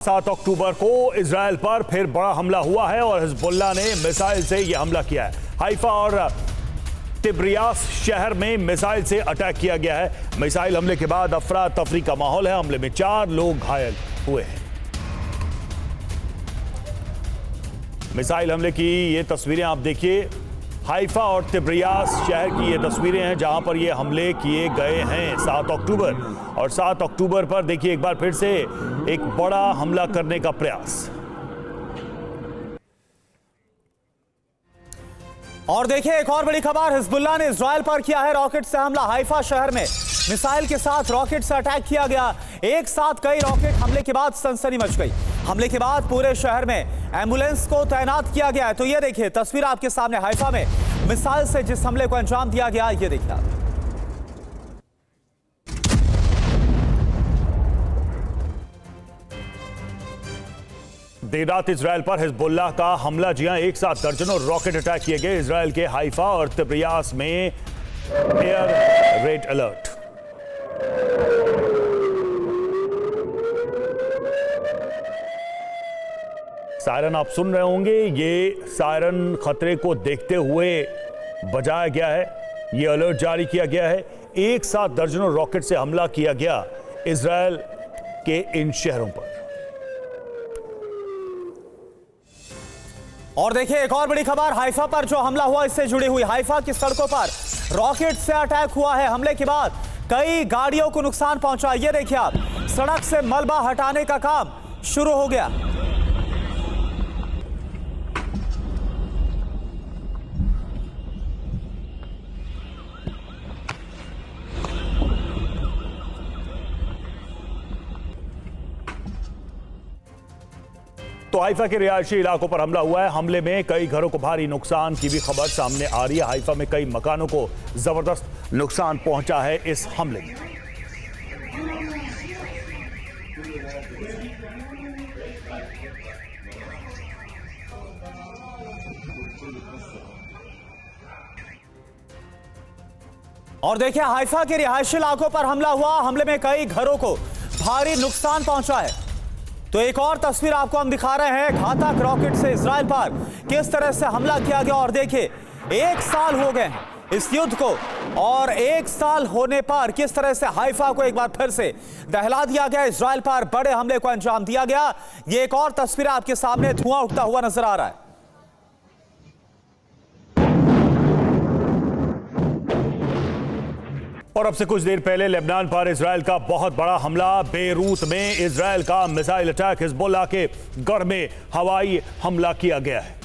7 अक्टूबर को इजराइल पर फिर बड़ा हमला हुआ है और हिजबुल्लाह ने मिसाइल से यह हमला किया है। हाइफा और तिब्रियास शहर में मिसाइल से अटैक किया गया है। मिसाइल हमले के बाद अफरा तफरी का माहौल है। हमले में 4 लोग घायल हुए हैं। मिसाइल हमले की ये तस्वीरें आप देखिए। हाइफा और तिब्रियास शहर की ये तस्वीरें हैं जहां पर ये हमले किए गए हैं 7 अक्टूबर। और 7 अक्टूबर पर देखिए एक बार फिर से एक बड़ा हमला करने का प्रयास। और देखिए एक और बड़ी खबर, हिजबुल्लाह ने इजराइल पर किया है रॉकेट से हमला। हाइफा शहर में मिसाइल के साथ रॉकेट से अटैक किया गया। एक साथ कई रॉकेट हमले के बाद सनसनी मच गई। हमले के बाद पूरे शहर में एम्बुलेंस को तैनात किया गया है। तो ये देखिए तस्वीर आपके सामने, हाइफा में मिसाइल से जिस हमले को अंजाम दिया गया, ये देखिए आप। देर रात इजराइल पर हिजबुल्लाह का हमला। जी हां, एक साथ दर्जनों रॉकेट अटैक किए गए। इजराइल के हाइफा और तिब्रियास में एयर रेड अलर्ट। सायरन आप सुन रहे होंगे, ये सायरन खतरे को देखते हुए बजाया गया है। ये अलर्ट जारी किया गया है। एक साथ दर्जनों रॉकेट से हमला किया गया इजराइल के इन शहरों पर। और देखिए एक और बड़ी खबर, हाइफा पर जो हमला हुआ इससे जुड़ी हुई। हाइफा की सड़कों पर रॉकेट से अटैक हुआ है। हमले के बाद कई गाड़ियों को नुकसान पहुंचा। ये देखिए आप, सड़क से मलबा हटाने का काम शुरू हो गया। तो हाइफा के रिहायशी इलाकों पर हमला हुआ है। हमले में कई घरों को भारी नुकसान की भी खबर सामने आ रही है। हाइफा में कई मकानों को जबरदस्त नुकसान पहुंचा है इस हमले में। और देखिए हाइफा के रिहायशी इलाकों पर हमला हुआ। हमले में कई घरों को भारी नुकसान पहुंचा है। तो एक और तस्वीर आपको हम दिखा रहे हैं, घातक रॉकेट से इजराइल पर किस तरह से हमला किया गया। और देखिए 1 साल हो गए इस युद्ध को, और 1 साल होने पर किस तरह से हाइफा को एक बार फिर से दहला दिया गया। इजराइल पर बड़े हमले को अंजाम दिया गया। ये एक और तस्वीर आपके सामने, धुआं उठता हुआ नजर आ रहा है। और अब से कुछ देर पहले लेबनान पर इजराइल का बहुत बड़ा हमला। बेरूत में इजराइल का मिसाइल अटैक। हिजबुल्लाह के गढ़ में हवाई हमला किया गया है।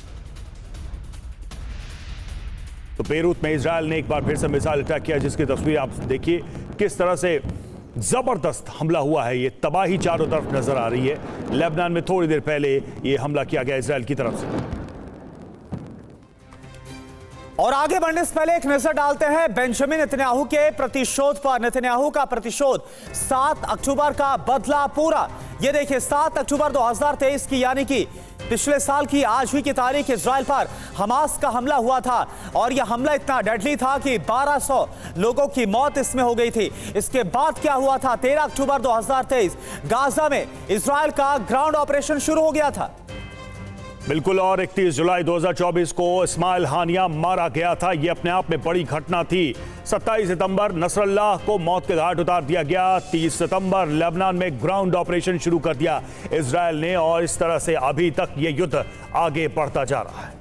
तो बेरूत में इजराइल ने एक बार फिर से मिसाइल अटैक किया, जिसकी तस्वीर आप देखिए किस तरह से जबरदस्त हमला हुआ है। ये तबाही चारों तरफ नजर आ रही है। लेबनान में थोड़ी देर पहले ये हमला किया गया इजराइल की तरफ से। और आगे बढ़ने से पहले एक नजर डालते हैं बेंजामिन नेतन्याहू के प्रतिशोध पर। नेतन्याहू का प्रतिशोध, 7 अक्टूबर का बदला पूरा। ये देखिए 7 अक्टूबर 2023 की, यानी कि पिछले साल की आज ही की तारीख, इजराइल पर हमास का हमला हुआ था। और यह हमला इतना डेडली था कि 1200 लोगों की मौत इसमें हो गई थी। इसके बाद क्या हुआ था, 13 अक्टूबर 2023 गाजा में इजराइल का ग्राउंड ऑपरेशन शुरू हो गया था। बिल्कुल, और 31 जुलाई 2024 को इस्माइल हानिया मारा गया था। यह अपने आप में बड़ी घटना थी। 27 सितंबर नसरल्लाह को मौत के घाट उतार दिया गया। 30 सितंबर लेबनान में ग्राउंड ऑपरेशन शुरू कर दिया इजराइल ने। और इस तरह से अभी तक यह युद्ध आगे बढ़ता जा रहा है।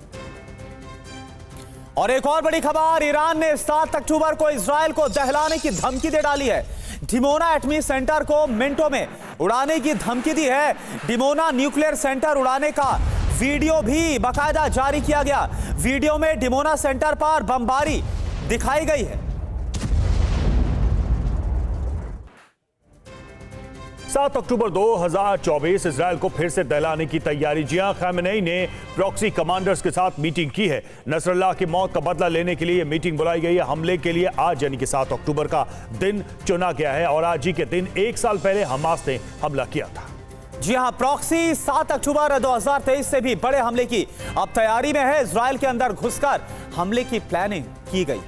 और एक और बड़ी खबर, ईरान ने 7 अक्टूबर को इजराइल को दहलाने की धमकी दे डाली है। डिमोना एटमी सेंटर को मिनटों में उड़ाने की धमकी दी है। डिमोना न्यूक्लियर सेंटर उड़ाने का वीडियो भी बाकायदा जारी किया गया। वीडियो में डिमोना सेंटर पर बमबारी दिखाई गई है। 7 अक्टूबर 2024 इजराइल को फिर से दहलाने की तैयारी। जी हां, खामेनेई ने प्रॉक्सी कमांडर्स के साथ मीटिंग की है। नसरल्लाह की मौत का बदला लेने के लिए मीटिंग बुलाई गई है। हमले के लिए आज यानी कि 7 अक्टूबर का दिन चुना गया है। और आज ही के दिन 1 साल पहले हमास ने हमला किया था। जी हां, प्रॉक्सी 7 अक्टूबर 2023 से भी बड़े हमले की अब तैयारी में है। इजराइल के अंदर घुसकर हमले की प्लानिंग की गई।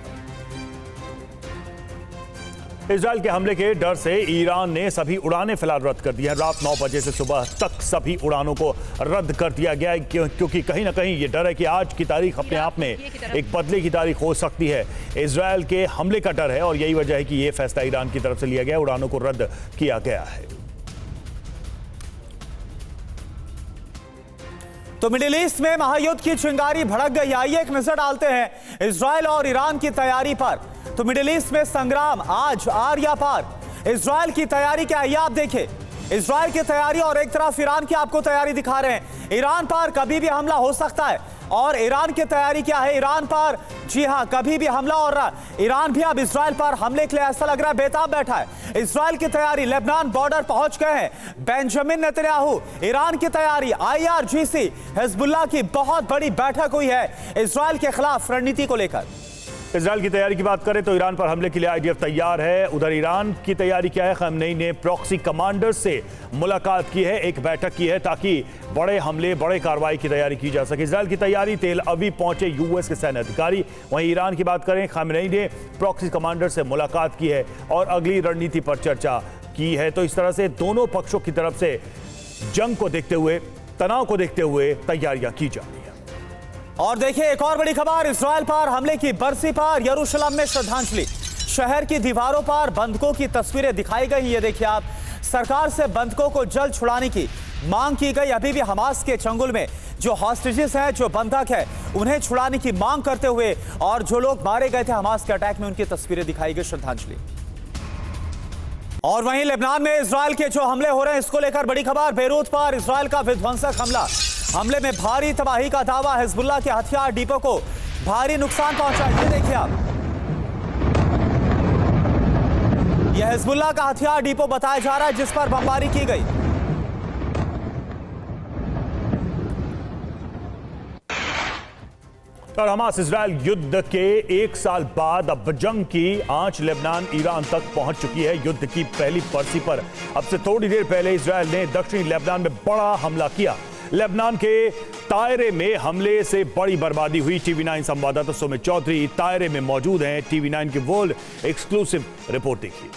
इजराइल के हमले के डर से ईरान ने सभी उड़ानें फिलहाल रद्द कर दी हैं। रात 9 बजे से सुबह तक सभी उड़ानों को रद्द कर दिया गया है, क्योंकि कहीं ना कहीं ये डर है कि आज की तारीख अपने आप में एक बदले की तारीख हो सकती है। इजराइल के हमले का डर है और यही वजह है कि ये फैसला ईरान की तरफ से लिया गया, उड़ानों को रद्द किया गया है। तो मिडिल ईस्ट में महायुद्ध की चिंगारी भड़क गई। आइए एक नजर डालते हैं इजराइल और ईरान की तैयारी पर। तो मिडिल ईस्ट में संग्राम आज आर या पार। इजराइल की तैयारी क्या है आप देखिए, इजराइल की तैयारी और एक तरफ ईरान की आपको तैयारी दिखा रहे हैं। ईरान पर कभी भी हमला हो सकता है और ईरान की तैयारी क्या है, ईरान पर जी हां कभी भी हमला हो रहा है। ईरान भी अब इजराइल पर हमले के लिए ऐसा लग रहा है बेताब बैठा है। इजराइल की तैयारी, लेबनान बॉर्डर पहुंच गए हैं बेंजामिन नेतन्याहू। ईरान की तैयारी, IRGC हिजबुल्लाह की बहुत बड़ी बैठक हुई है इजराइल के खिलाफ रणनीति को लेकर। इजराइल की तैयारी की बात करें तो ईरान पर हमले के लिए IDF तैयार है। उधर ईरान की तैयारी क्या है, खamenei ने प्रॉक्सी कमांडर से मुलाकात की है, एक बैठक की है ताकि बड़े हमले, बड़े कार्रवाई की तैयारी की जा सके। इजराइल की तैयारी, तेल अवीव पहुंचे US के सैन्य अधिकारी। वहीं ईरान की बात करें, खamenei ने प्रॉक्सी कमांडर से मुलाकात की है और अगली रणनीति पर चर्चा की है। तो इस तरह से दोनों पक्षों की तरफ से जंग को देखते हुए, तनाव को देखते हुए तैयारियां की जा रही है। और देखिए एक और बड़ी खबर, इजराइल पर हमले की बरसी पर यरूशलेम में श्रद्धांजलि। शहर की दीवारों पर बंधकों की तस्वीरें दिखाई गई। ये देखिए आप, सरकार से बंधकों को जल्द छुड़ाने की मांग की गई। अभी भी हमास के चंगुल में जो हॉस्टेजेस हैं, जो बंधक है, उन्हें छुड़ाने की मांग करते हुए और जो लोग मारे गए थे हमास के अटैक में, उनकी तस्वीरें दिखाई गई, श्रद्धांजलि। और वहीं लेबनान में इजराइल के जो हमले हो रहे हैं, इसको लेकर बड़ी खबर, बेरूत पर इजराइल का विध्वंसक हमला। हमले में भारी तबाही का दावा, हिजबुल्लाह के हथियार डिपो को भारी नुकसान पहुंचा। ये देखिए आप, यह हिजबुल्लाह का हथियार डिपो बताया जा रहा है जिस पर बमबारी की गई। और हमास इजराइल युद्ध के 1 साल बाद अब जंग की आंच लेबनान ईरान तक पहुंच चुकी है। युद्ध की पहली बरसी पर अब से थोड़ी देर पहले इजराइल ने दक्षिणी लेबनान में बड़ा हमला किया। लेबनान के तायरे में हमले से बड़ी बर्बादी हुई। TV9 संवाददाता सुमित चौधरी तायरे में मौजूद हैं। TV9 की वर्ल्ड एक्सक्लूसिव रिपोर्ट देखिए।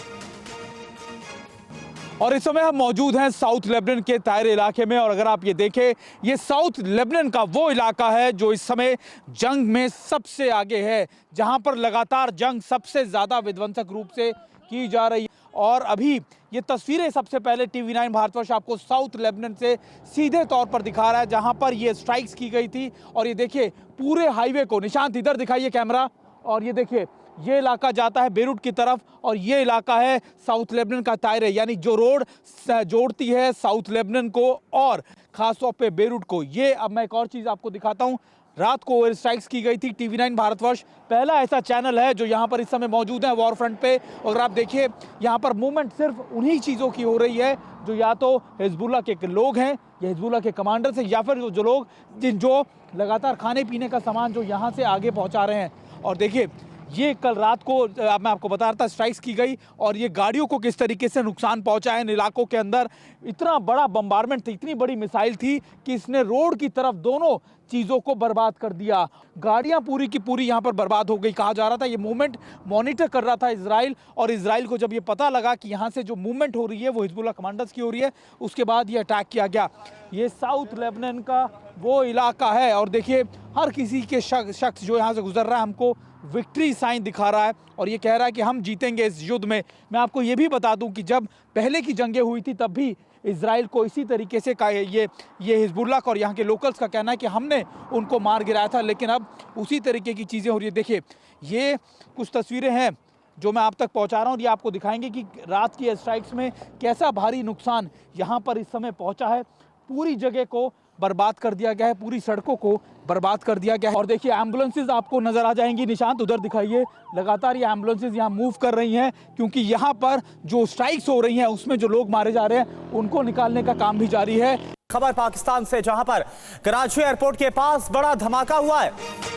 और इस समय हम मौजूद हैं साउथ लेबनान के तायरे इलाके में। और अगर आप ये देखें, ये साउथ लेबनान का वो इलाका है जो इस समय जंग में सबसे आगे है, जहां पर लगातार जंग सबसे ज़्यादा विध्वंसक रूप से की जा रही है। और अभी ये तस्वीरें सबसे पहले TV9 भारतवर्ष आपको साउथ लेबनान से सीधे तौर पर दिखा रहा है, जहां पर ये स्ट्राइक्स की गई थी। और ये देखिए पूरे हाईवे को, निशांत इधर दिखाइए कैमरा, और ये देखिए ये इलाका जाता है बेरूट की तरफ और ये इलाका है साउथ लेबनान का तायरे, यानी जो रोड जोड़ती है साउथ लेबनान को और खासतौर पे बेरूट को। ये अब मैं एक और चीज़ आपको दिखाता हूँ, रात को एयर स्ट्राइक्स की गई थी। TV9 भारतवर्ष पहला ऐसा चैनल है जो यहाँ पर इस समय मौजूद है वॉर फ्रंट पे। अगर आप देखिए यहाँ पर मूवमेंट सिर्फ उन्हीं चीज़ों की हो रही है जो या तो हिजबुल्लाह के लोग हैं या हिजबुल्लाह के कमांडर्स हैं या फिर जो लोग जो लगातार खाने पीने का सामान जो यहाँ से आगे पहुँचा रहे हैं। और देखिए ये कल रात को मैं आपको बता रहा था स्ट्राइक्स की गई और ये गाड़ियों को किस तरीके से नुकसान पहुंचा है इन इलाकों के अंदर। इतना बड़ा बम्बारमेंट थी, इतनी बड़ी मिसाइल थी कि इसने रोड की तरफ दोनों चीज़ों को बर्बाद कर दिया। गाड़ियां पूरी की पूरी यहाँ पर बर्बाद हो गई। कहा जा रहा था ये मूवमेंट मॉनिटर कर रहा था इजराइल, और इजराइल को जब ये पता लगा कि यहाँ से जो मूवमेंट हो रही है वो हिजबुल्लाह कमांडर्स की हो रही है, उसके बाद ये अटैक किया गया। ये साउथ लेबनान का वो इलाका है और देखिए हर किसी के शख्स जो यहाँ से गुजर रहा है हमको विक्ट्री साइन दिखा रहा है और ये कह रहा है कि हम जीतेंगे इस युद्ध में। मैं आपको ये भी बता दूं कि जब पहले की जंगें हुई थी तब भी इजराइल को इसी तरीके से ये हिजबुल्लाह और यहाँ के लोकल्स का कहना है कि हमने उनको मार गिराया था, लेकिन अब उसी तरीके की चीज़ें हो रही है। देखिए ये कुछ तस्वीरें हैं जो मैं आप तक पहुँचा रहा हूँ और ये आपको दिखाएंगे कि रात की स्ट्राइक्स में कैसा भारी नुकसान यहाँ पर इस समय पहुँचा है। पूरी जगह को बर्बाद कर दिया गया है, पूरी सड़कों को बर्बाद कर दिया गया है। और देखिए एम्बुलेंसेज आपको नजर आ जाएंगी, निशांत उधर दिखाइए, लगातार ये एम्बुलेंसेज यहाँ मूव कर रही हैं क्योंकि यहाँ पर जो स्ट्राइक्स हो रही हैं उसमें जो लोग मारे जा रहे हैं उनको निकालने का काम भी जारी है। खबर पाकिस्तान से, जहां पर कराची एयरपोर्ट के पास बड़ा धमाका हुआ है।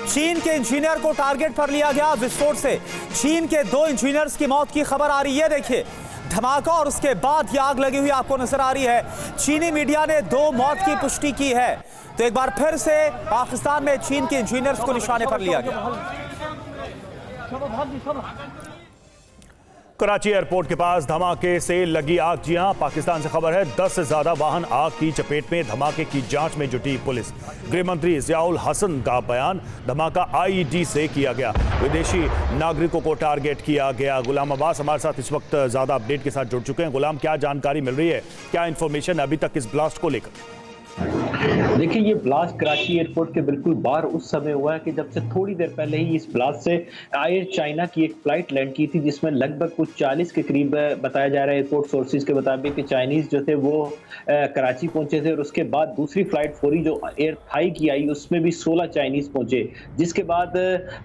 चीन के इंजीनियर को टारगेट पर लिया गया विस्फोट से चीन के 2 इंजीनियर्स की मौत की खबर आ रही है। देखिए धमाका और उसके बाद ये आग लगी हुई आपको नजर आ रही है। चीनी मीडिया ने 2 मौत की पुष्टि की है। तो एक बार फिर से पाकिस्तान में चीन के इंजीनियर्स को निशाने पर लिया गया। कराची एयरपोर्ट के पास धमाके से लगी आग। जी हां, पाकिस्तान से खबर है 10 से ज्यादा वाहन आग की चपेट में। धमाके की जांच में जुटी पुलिस। गृह मंत्री जियाउल हसन का बयान, धमाका आईईडी से किया गया, विदेशी नागरिकों को टारगेट किया गया। गुलाम अब्बास हमारे साथ इस वक्त ज्यादा अपडेट के साथ जुड़ चुके हैं। गुलाम, क्या जानकारी मिल रही है, क्या इंफॉर्मेशन अभी तक इस ब्लास्ट को लेकर? देखिए, ये ब्लास्ट कराची एयरपोर्ट के बिल्कुल बाहर उस समय हुआ है कि जब से थोड़ी देर पहले ही इस ब्लास्ट से एयर चाइना की एक फ्लाइट लैंड की थी, जिसमें लगभग कुछ 40 के करीब बताया जा रहा है एयरपोर्ट सोर्सेज के मुताबिक कि चाइनीज जो थे वो कराची पहुंचे थे। और उसके बाद दूसरी फ्लाइट फौरी जो एयर थाई की आई, उसमें भी 16 चाइनीज पहुंचे, जिसके बाद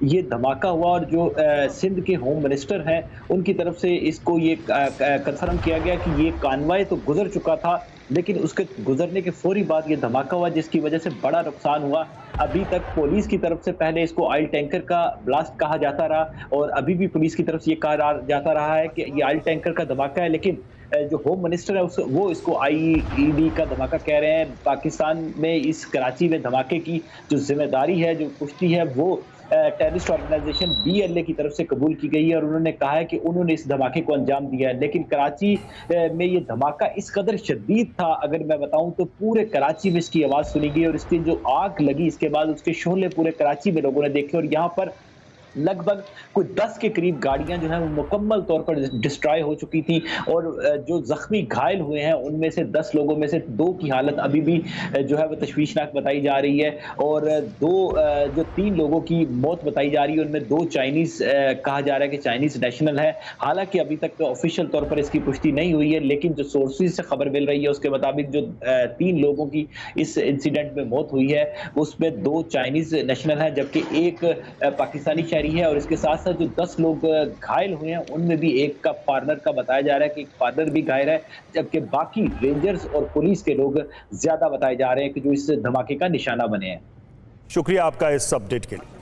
ये धमाका हुआ। और जो सिंध के होम मिनिस्टर हैं, उनकी तरफ से इसको ये कंफर्म किया गया कि ये कानवाय तो गुजर चुका था, लेकिन उसके गुजरने के फौरी बाद ये धमाका हुआ, जिसकी वजह से बड़ा नुकसान हुआ। अभी तक पुलिस की तरफ से पहले इसको ऑयल टैंकर का ब्लास्ट कहा जाता रहा, और अभी भी पुलिस की तरफ से ये कहा जाता रहा है कि ये ऑयल टैंकर का धमाका है, लेकिन जो होम मिनिस्टर है वो इसको आईईडी का धमाका कह रहे हैं। पाकिस्तान में इस कराची में धमाके की जो जिम्मेदारी है, जो पुष्टि है, वो टेररिस्ट ऑर्गेनाइजेशन BLA की तरफ से कबूल की गई है, और उन्होंने कहा है कि उन्होंने इस धमाके को अंजाम दिया है। लेकिन कराची में ये धमाका इस कदर शदीद था, अगर मैं बताऊं तो पूरे कराची में इसकी आवाज़ सुनी गई, और इसकी जो आग लगी इसके बाद उसके शोले पूरे कराची में लोगों ने देखे। और यहाँ पर लगभग कुछ 10 के करीब गाड़ियां जो हैं वो मुकम्मल तौर पर डिस्ट्रॉय हो चुकी थी, और जो जख्मी घायल हुए हैं उनमें से 10 लोगों में से 2 की हालत अभी भी जो है वो तशवीशनाक बताई जा रही है, और जो 3 लोगों की मौत बताई जा रही है, उनमें 2 चाइनीज कहा जा रहा है कि चाइनीज नेशनल है। हालांकि अभी तक तो ऑफिशियल तौर पर इसकी पुष्टि नहीं हुई है, लेकिन जो सोर्सेज से खबर मिल रही है उसके मुताबिक जो 3 लोगों की इस इंसिडेंट में मौत हुई है, उसमें 2 चाइनीज नेशनल हैं, जबकि एक पाकिस्तानी शहरी है। और इसके साथ साथ जो 10 लोग घायल हुए हैं, उनमें भी एक का पार्टनर का बताया जा रहा है कि एक पार्टनर भी घायल है, जबकि बाकी रेंजर्स और पुलिस के लोग ज्यादा बताए जा रहे हैं कि जो इस धमाके का निशाना बने हैं। शुक्रिया आपका इस अपडेट के लिए।